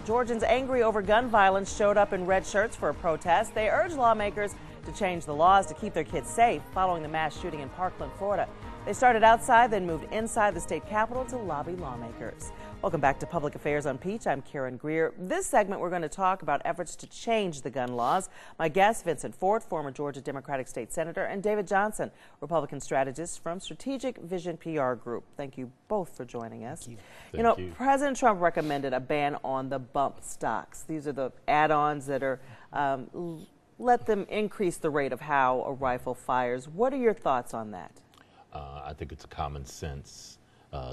Georgians angry over gun violence showed up in red shirts for a protest. They urge lawmakers to change the laws to keep their kids safe following the mass shooting in Parkland, Florida. They started outside, then moved inside the state capitol to lobby lawmakers. Welcome back to Public Affairs on Peach. I'm Karen Greer. This segment, we're going to talk about efforts to change the gun laws. My guest, Vincent Fort, former Georgia Democratic State Senator, and David Johnson, Republican strategist from Strategic Vision PR Group. Thank you both for joining us. Thank you. President Trump recommended a ban on the bump stocks. These are the add-ons that are let them increase the rate of how a rifle fires. What are your thoughts on that? I think it's a common sense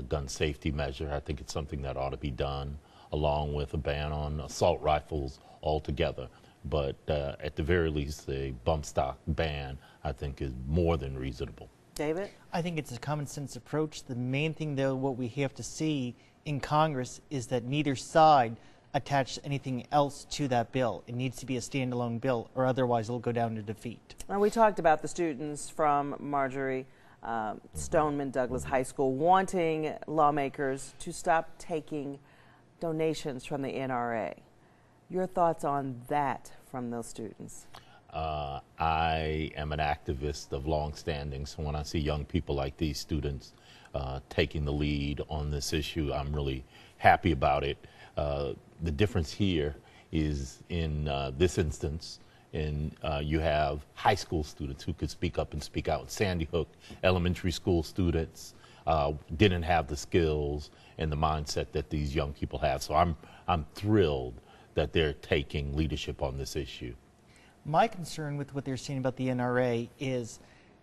gun safety measure. I think it's something that ought to be done along with a ban on assault rifles altogether. But at the very least, the bump stock ban, I think, is more than reasonable. David? I think it's a common sense approach. The main thing, though, what we have to see in Congress is that neither side attach anything else to that bill. It needs to be a standalone bill, or otherwise it'll go down to defeat. Now, we talked about the students from Marjorie Stoneman Douglas High School wanting lawmakers to stop taking donations from the NRA. Your thoughts on that from those students? I am an activist of long standing, so when I see young people like these students taking the lead on this issue, I'm really happy about it. The difference here is in this instance, you have high school students who could speak up and speak out. Sandy Hook elementary school students didn't have the skills and the mindset that these young people have. So I'm thrilled that they're taking leadership on this issue. My concern with what they're saying about the NRA is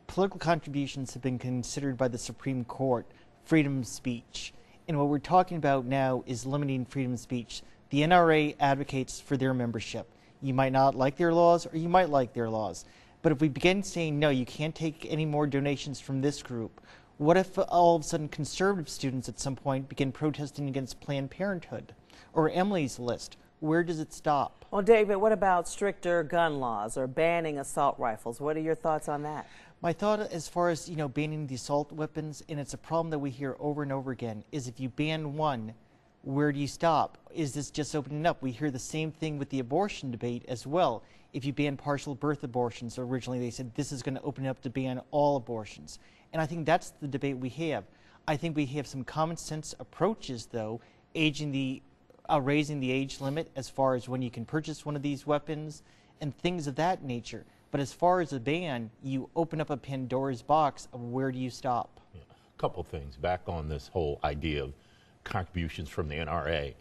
political contributions have been considered by the Supreme Court freedom of speech. And what we're talking about now is limiting freedom of speech. The NRA advocates for their membership. You might not like their laws, or you might like their laws. But if we begin saying, no, you can't take any more donations from this group, what if all of a sudden conservative students at some point begin protesting against Planned Parenthood or Emily's List? Where does it stop? Well, David, what about stricter gun laws or banning assault rifles? What are your thoughts on that? My thought as far as, banning the assault weapons, and it's a problem that we hear over and over again, is if you ban one, where do you stop? Is this just opening up? We hear the same thing with the abortion debate as well. If you ban partial birth abortions, originally they said this is going to open up to ban all abortions. And I think that's the debate we have. I think we have some common sense approaches, though, raising the age limit as far as when you can purchase one of these weapons and things of that nature. But as far as a ban, you open up a Pandora's box of where do you stop? Yeah. A couple things back on this whole idea of contributions from the NRA.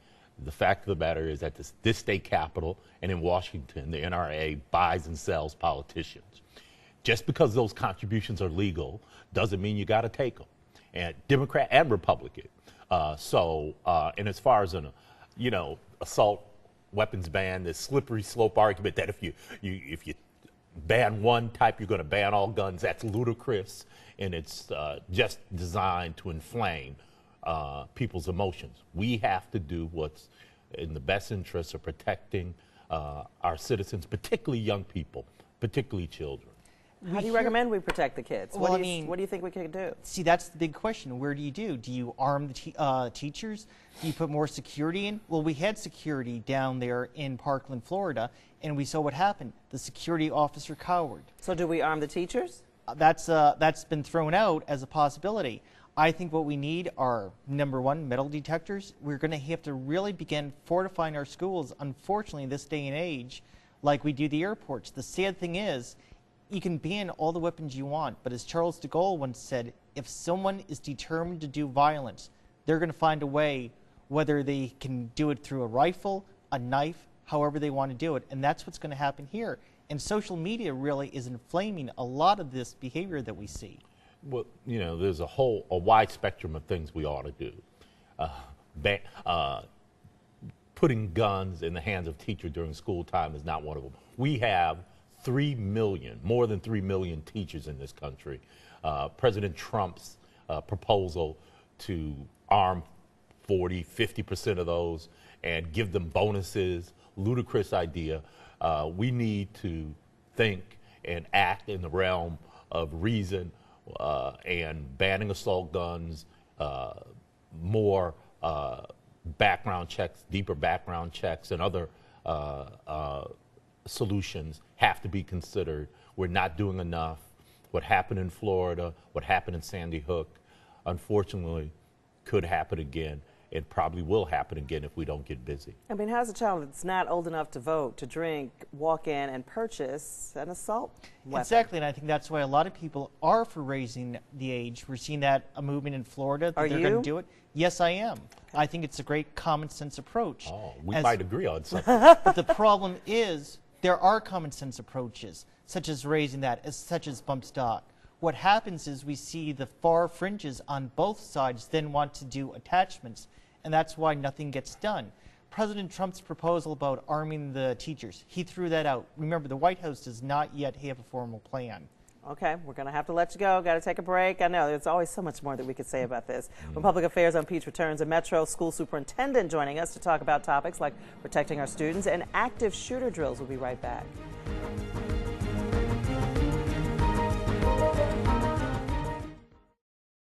The fact of the matter is that this state capitol and in Washington, the NRA buys and sells politicians. Just because those contributions are legal doesn't mean you got to take them, and Democrat and Republican. And as far as an assault weapons ban, this slippery slope argument that if you ban one type, you're going to ban all guns, that's ludicrous, and it's just designed to inflame people's emotions. We have to do what's in the best interest of protecting our citizens, particularly young people, particularly children. How do you recommend we protect the kids? Well, what do you think we could do? See, that's the big question. Where do you do? Do you arm the teachers? Do you put more security in? Well, we had security down there in Parkland, Florida, and we saw what happened. The security officer cowered. So do we arm the teachers? That's been thrown out as a possibility. I think what we need are, number one, metal detectors. We're going to have to really begin fortifying our schools, unfortunately, in this day and age, like we do the airports. The sad thing is, you can ban all the weapons you want, but as Charles de Gaulle once said, if someone is determined to do violence, they're going to find a way, whether they can do it through a rifle, a knife, however they want to do it. And that's what's going to happen here. And social media really is inflaming a lot of this behavior that we see. Well, there's a wide spectrum of things we ought to do. Putting guns in the hands of teachers during school time is not one of them. We have 3 million, more than 3 million teachers in this country. President Trump's proposal to arm 40–50% of those and give them bonuses, ludicrous idea. We need to think and act in the realm of reason, and banning assault guns, more background checks, deeper background checks, and other solutions have to be considered. We're not doing enough. What happened in Florida, what happened in Sandy Hook, unfortunately, could happen again. It probably will happen again if we don't get busy. I mean, how's a child that's not old enough to vote, to drink, walk in and purchase an assault weapon? Exactly, and I think that's why a lot of people are for raising the age. We're seeing that a movement in Florida that they're going to do it. Yes, I am. I think it's a great common sense approach. Oh, we might agree on something. But the problem is there are common sense approaches, such as raising that, such as bump stock. What happens is we see the far fringes on both sides then want to do attachments, and that's why nothing gets done. President Trump's proposal about arming the teachers, he threw that out. Remember, the White House does not yet have a formal plan. Okay, we're going to have to let you go. Got to take a break. I know there's always so much more that we could say about this. When Public Affairs on Peach returns, a Metro school superintendent joining us to talk about topics like protecting our students and active shooter drills. We'll be right back.